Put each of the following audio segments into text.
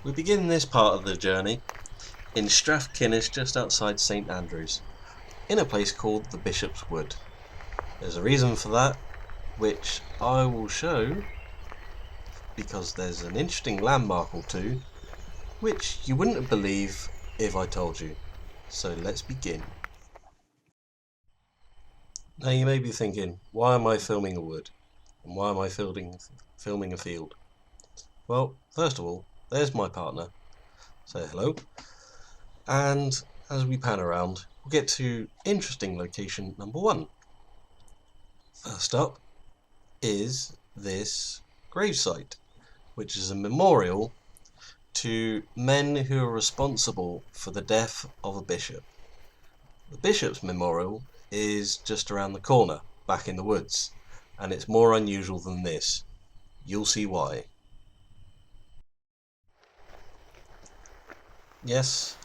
We begin this part of the journey in Strathkinnis, just outside St Andrews, in a place called the Bishop's Wood. There's a reason for that, which I will show because there's an interesting landmark or two which you wouldn't believe if I told you. So let's begin. Now you may be thinking, why am I filming a wood? And why am I filming a field? Well, first of all, there's my partner. Say hello. And as we pan around, we'll get to interesting location number one. First up is this gravesite, which is a memorial to men who are responsible for the death of a bishop. The bishop's memorial is just around the corner, back in the woods, and it's more unusual than this. You'll see why. Yes,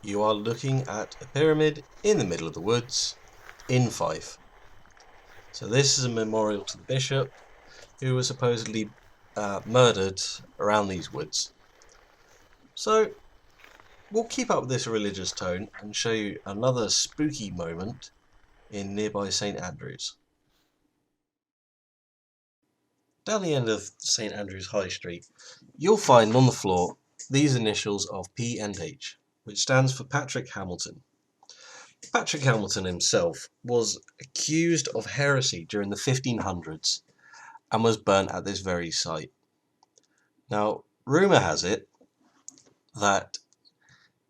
you are looking at a pyramid in the middle of the woods in Fife. So this is a memorial to the bishop who was supposedly murdered around these woods. So we'll keep up this religious tone and show you another spooky moment in nearby St Andrews. Down the end of St Andrews High Street, you'll find on the floor these initials of P and H, which stands for Patrick Hamilton. Patrick Hamilton himself was accused of heresy during the 1500s and was burnt at this very site. Now, rumour has it that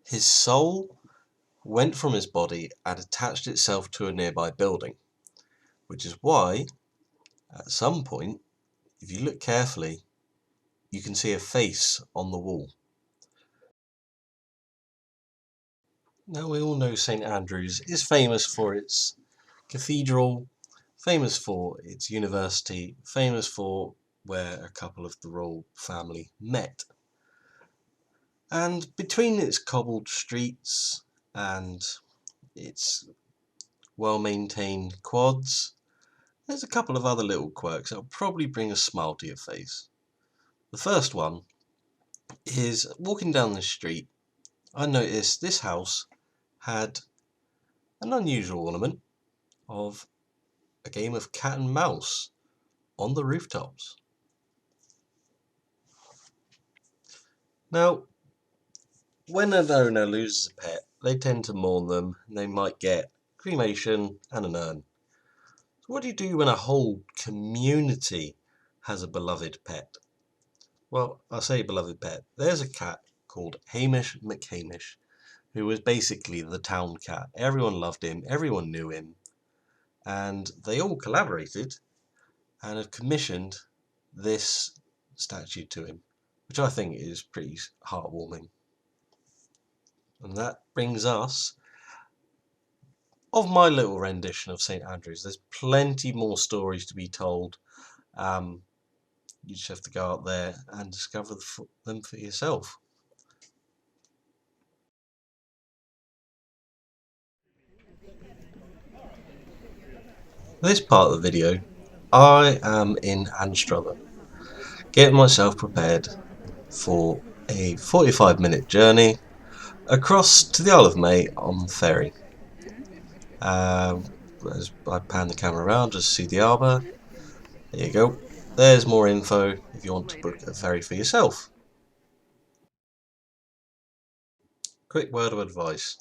his soul went from his body and attached itself to a nearby building, which is why, at some point, if you look carefully, you can see a face on the wall. Now, we all know St Andrews is famous for its cathedral, famous for its university, famous for where a couple of the royal family met. And between its cobbled streets and its well-maintained quads, there's a couple of other little quirks that'll probably bring a smile to your face. The first one is walking down the street, I noticed this house had an unusual ornament of a game of cat and mouse on the rooftops. Now, when an owner loses a pet, they tend to mourn them and they might get cremation and an urn. So what do you do when a whole community has a beloved pet? Well, I say beloved pet. There's a cat called Hamish McHamish, who was basically the town cat. Everyone loved him, everyone knew him, and they all collaborated and have commissioned this statue to him, which I think is pretty heartwarming. And that brings us of my little rendition of St Andrews. There's plenty more stories to be told. You just have to go out there and discover them for yourself. This part of the video, I am in Anstruther, getting myself prepared for a 45-minute journey across to the Isle of May on the ferry. As I pan the camera around, just see the harbour. There you go. There's more info if you want to book a ferry for yourself. Quick word of advice.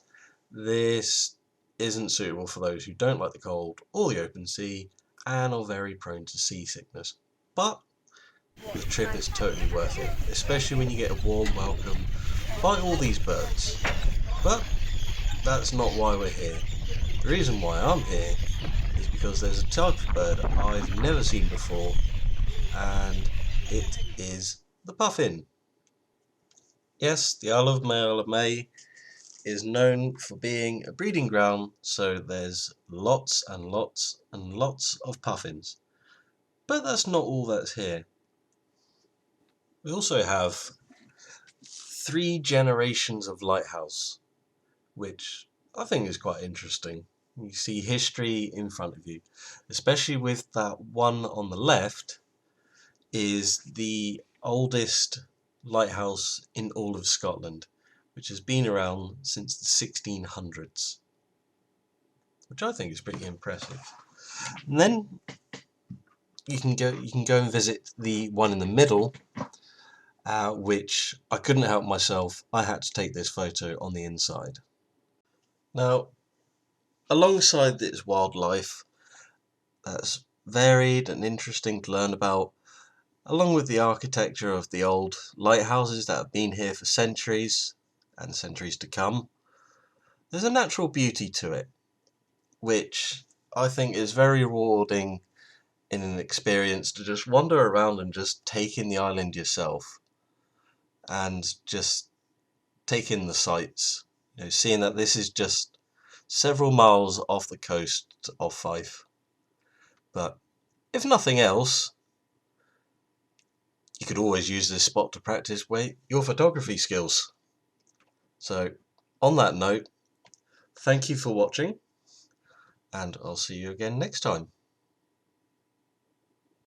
This isn't suitable for those who don't like the cold or the open sea and are very prone to seasickness. But the trip is totally worth it, especially when you get a warm welcome by all these birds. But that's not why we're here. The reason why I'm here is because there's a type of bird I've never seen before, and it is the puffin. Yes, the Isle of May is known for being a breeding ground, so there's lots and lots and lots of puffins. But that's not all that's here. We also have 3 generations of lighthouse, which I think is quite interesting. You see history in front of you, especially with that one on the left is the oldest lighthouse in all of Scotland, which has been around since the 1600s, which I think is pretty impressive. And then you can go and visit the one in the middle, which I couldn't help myself. I had to take this photo on the inside. Now, alongside its wildlife, that's varied and interesting to learn about, along with the architecture of the old lighthouses that have been here for centuries and centuries to come, there's a natural beauty to it, which I think is very rewarding in an experience to just wander around and just take in the island yourself and just take in the sights. Seeing that this is just several miles off the coast of Fife. But if nothing else, you could always use this spot to practice your photography skills. So, on that note, thank you for watching, and I'll see you again next time.